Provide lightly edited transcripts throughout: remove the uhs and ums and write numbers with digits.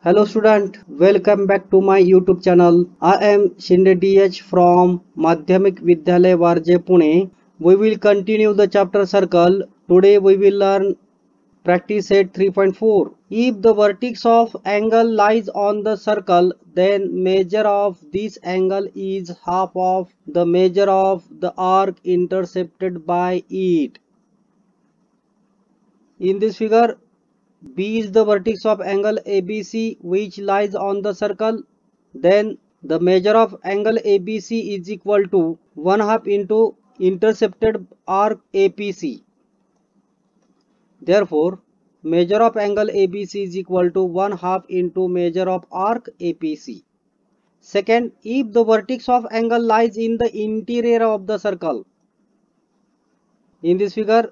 Hello student, welcome back to my YouTube channel. I am Shinde DH from Madhyamik Vidyalay Warje Pune. We will continue the chapter circle. Today we will learn practice set 3.4. If the vertex of angle lies on the circle, then measure of this angle is half of the measure of the arc intercepted by it. In this figure, B is the vertex of angle ABC which lies on the circle. Then the measure of angle ABC is equal to 1/2 into intercepted arc APC. Therefore, measure of angle ABC is equal to 1/2 into measure of arc APC. Second, if the vertex of angle lies in the interior of the circle. In this figure,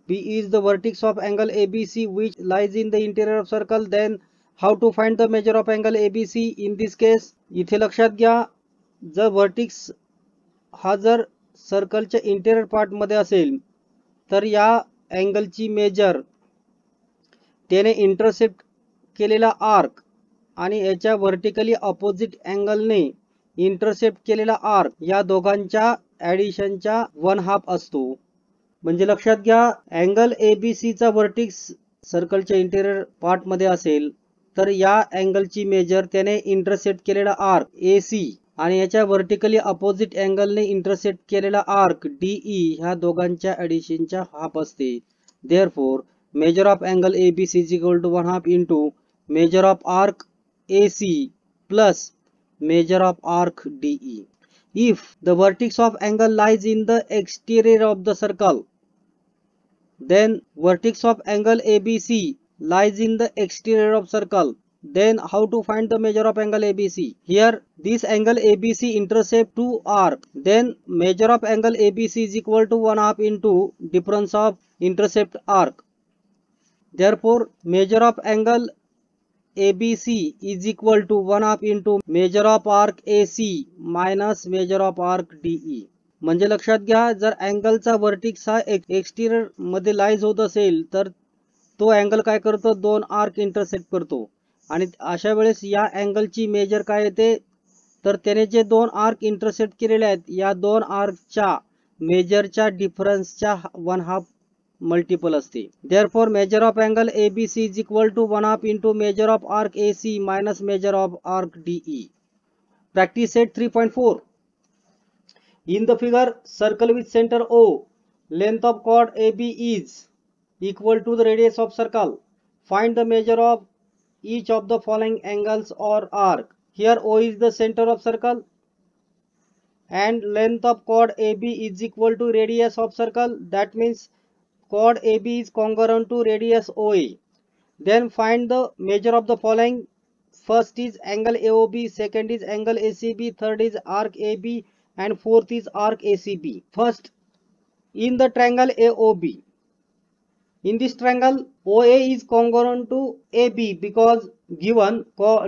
B is the vertex of angle ABC which lies in the interior of circle. Then how to find the measure of angle ABC? In this case, इथे लक्षात घ्या, जर vertices हा जर सर्कलच्या interior part मध्ये असेल तर या अँगलची मेजर त्याने इंटरसेप्ट केलेला आर्क आणि याच्या व्हर्टिकली अपोजिट अँगलने इंटरसेप्ट केलेला आर्क या दोघांच्या ॲडिशनच्या 1/2 असतो. म्हणजे लक्षात घ्या, अँगल ABC चा वर्टिक्स सर्कलच्या इंटेरियर पार्ट मध्ये असेल तर या अँगलची मेजर त्याने इंटरसेप्ट केलेला आर्क AC आणि याच्या व्हर्टिकली अपोजिट अँगलने इंटरसेप्ट केलेला आर्क DE ह्या दोघांच्या ॲडिशनच्या हाफ असते. Therefore measure of angle ABC is equal to 1/2 into measure of arc AC plus measure of arc DE. If the vertex of angle lies in the exterior of the circle, then vertex of angle ABC lies in the exterior of circle. Then how to find the measure of angle ABC? Here this angle ABC intercept two arc. Then measure of angle ABC is equal to 1/2 into difference of intercept arc. Therefore, measure of angle ABC is equal to 1/2 into measure of arc AC minus measure of arc DE. म्हणजे लक्षात घ्या, जर अँगलचा vertices हा एक्सटिरियर मध्ये lies होत असेल तर तो अँगल काय करतो, दोन आर्क इंटरसेक्ट करतो आणि अशा वेळेस या अँगलची मेजर काय येते तर त्याने जे दोन आर्क इंटरसेक्ट केलेले आहेत या दोन आर्कच्या मेजरच्या डिफरन्सच्या 1/2 मल्टिपल असते. Therefore, measure of angle ABC is equal to 1/2 into measure of arc AC minus measure of arc DE. Practice set 3.4. In the figure, circle with center O, length of chord AB is equal to the radius of circle. Find the measure of each of the following angles or arc. Here O is the center of circle and length of chord AB is equal to radius of circle. That means chord AB is congruent to radius OA. Then find the measure of the following. First is angle AOB, second is angle ACB, third is arc AB and fourth is arc ACB. First, in the triangle AOB, in this triangle OA is congruent to AB because given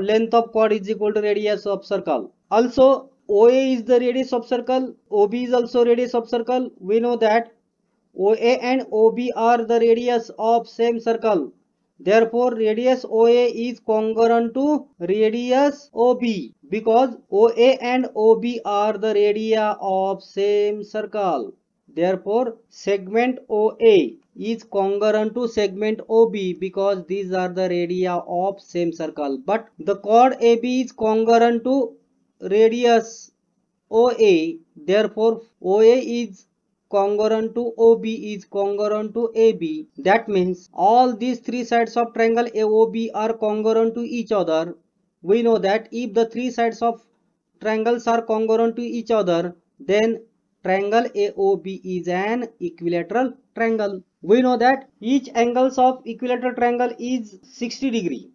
length of chord is equal to radius of circle. Also OA is the radius of circle, OB is also radius of circle. We know that OA and OB are the radius of same circle. Therefore, radius OA is congruent to radius OB because OA and OB are the radii of same circle. Therefore, segment OA is congruent to segment OB because these are the radii of same circle. But the chord AB is congruent to radius OA. Therefore, OA is congruent to OB is congruent to AB. That means all these three sides of triangle AOB are congruent to each other. We know that if the three sides of triangles are congruent to each other, then triangle AOB is an equilateral triangle. We know that each angles of equilateral triangle is 60 degree.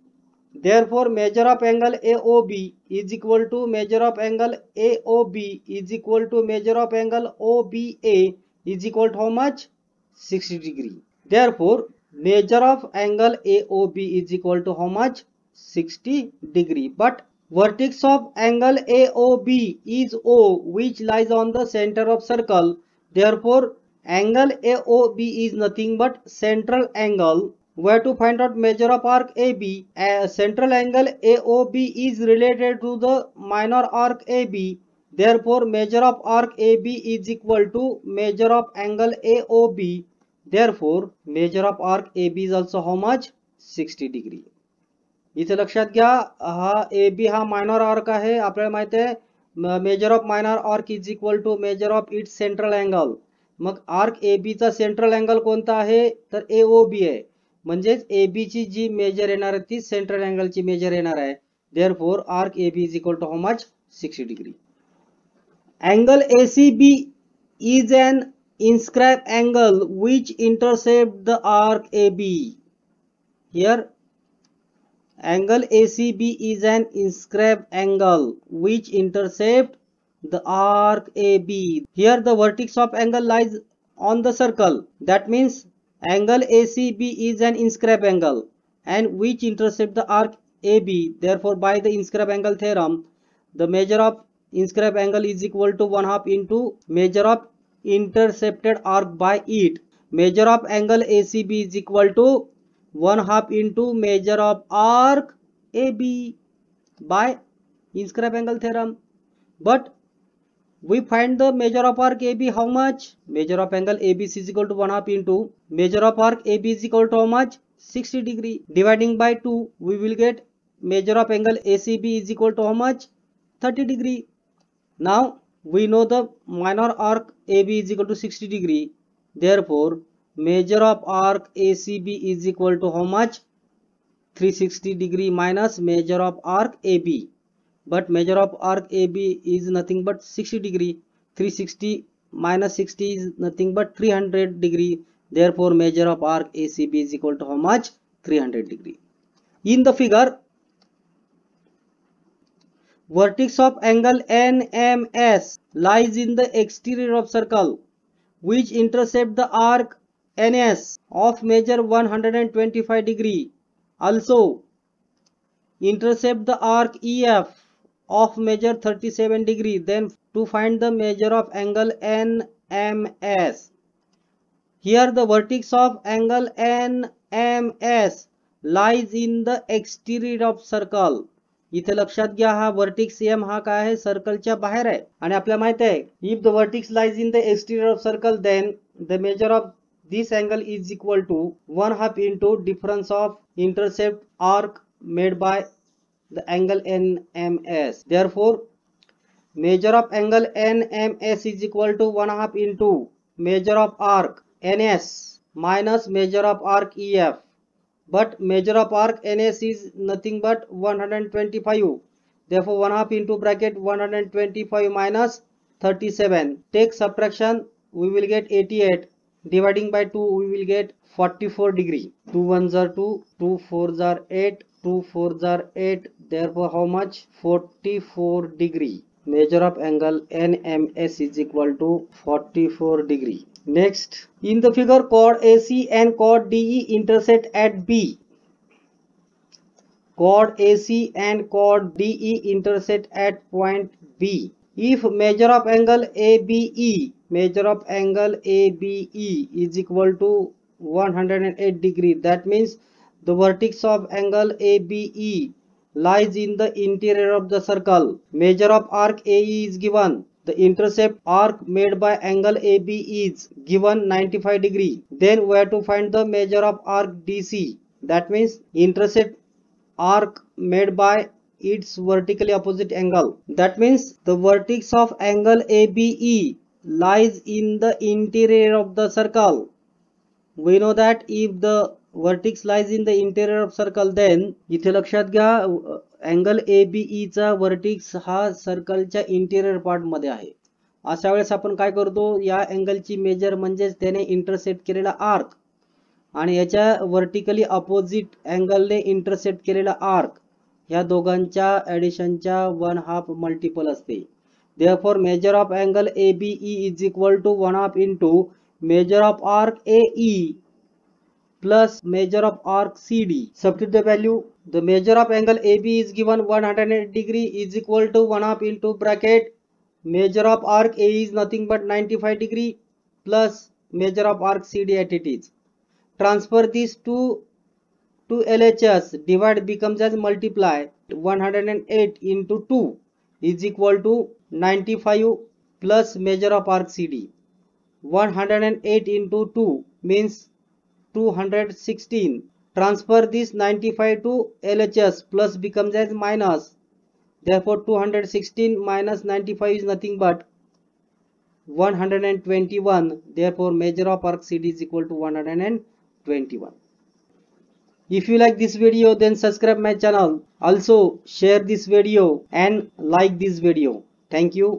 Therefore, measure of angle AOB is equal to measure of angle AOB is equal to measure of angle OBA is equal to how much? 60 degree. Therefore, measure of angle AOB is equal to how much? 60 degree. But vertex of angle AOB is O which lies on the center of circle. Therefore, angle AOB is nothing but central angle We have to find out measure of arc AB. A central angle AOB is related to the minor arc AB. Therefore, measure of arc AB is equal to measure of angle AOB. Therefore, measure of arc AB is also how much? 60 degree. इथे लक्षात घ्या, हा AB हा minor arc आहे. आपल्याला माहिती आहे measure of minor arc is equal to measure of its central angle. मग आर्क AB चा सेंट्रल अँगल कोणता आहे? तर AOB आहे. म्हणजेच AB ची जी मेजर येणार आहे ती सेंट्रल अँगलची मेजर येणार आहे. Therefore arc AB is equal to how much? 60 degree. Angle ACB is an inscribed angle which intercepts the arc AB. Here angle ACB is an inscribed angle which intercepts the arc AB. Here the vertex of angle lies on the circle. That means angle ACB is an inscribed angle and which intercepts the arc AB. Therefore, by the inscribed angle theorem, the measure of inscribed angle is equal to 1/2 into measure of intercepted arc by it. Measure of angle ACB is equal to 1/2 into measure of arc AB by inscribed angle theorem. But we find the measure of arc AB how much? Measure of angle ABC is equal to 1/2 into measure of arc AB is equal to how much? 60 degree. Dividing by 2, we will get measure of angle ACB is equal to how much? 30 degree. Now we know the minor arc AB is equal to 60 degree. Therefore, measure of arc ACB is equal to how much? 360 degree minus measure of arc AB. But measure of arc AB is nothing but 60 degree. 360 minus 60 is nothing but 300 degree. Therefore, measure of arc ACB is equal to how much? 300 degree. In the figure, vertex of angle NMS lies in the exterior of circle which intercept the arc NS of measure 125 degree. Also intercept the arc EF of measure 37 degree. Then to find the measure of angle NMS. Here the vertex of angle NMS lies in the exterior of circle. इथे लक्षात घ्या, हा vertices M हा काय आहे? सर्कलच्या बाहेर आहे. आणि आपल्याला माहित आहे if the vertex lies in the exterior of circle then the measure of this angle is equal to 1/2 into difference of intercept arc made by the angle NMS. Therefore, measure of angle NMS is equal to 1/2 into measure of arc NS minus measure of arc EF. But measure of arc NS is nothing but 125. Therefore, 1/2 into bracket 125 minus 37. Take subtraction, we will get 88. Dividing by 2, we will get 44 degree. 2 1s are 2, 2 4s are 8, 2 4s are 8. Therefore, how much? 44 degree. Measure of angle NMS is equal to 44 degree. Next, in the figure, chord AC and chord DE intersect at B. Chord AC and chord DE intersect at point B. If measure of angle ABE, measure of angle ABE is equal to 108 degree. That means the vertex of angle ABE lies in the interior of the circle. Measure of arc AE is given. The intercept arc made by angle AB is given 95 degree. Then we have to find the measure of arc DC. That means intercept arc made by its vertically opposite angle. That means the vertex of angle ABE lies in the interior of the circle. We know that if the vertex lies in the interior of circle, then इथे लक्षात घ्या angle ABE चा vertices हा सर्कलच्या interior part मध्ये आहे. अशा वेळेस आपण काय करतो, या अँगलची मेजर म्हणजेच त्याने इंटरसेप्ट केलेला आर्क आणि याच्या वर्टिकली अपोजिट अँगलने इंटरसेप्ट केलेला आर्क या दोघांच्या ॲडिशनच्या 1/2 मल्टिपल असते. Therefore, measure of angle ABE is equal to 1/2 into measure of arc AE plus measure of arc CD. Substitute the value. The measure of angle AB is given 108 degree is equal to 1/2 into bracket measure of arc AE is nothing but 95 degree plus measure of arc CD at it is. Transfer these two to LHS, divide becomes as multiply. 108 into 2 is equal to 95 plus measure of arc CD. 108 into 2 means 216. Transfer this 95 to LHS, plus becomes as minus. Therefore 216 minus 95 is nothing but 121. Therefore measure of arc CD is equal to 121. If you like this video, then subscribe my channel. Also share this video and like this video. Thank you.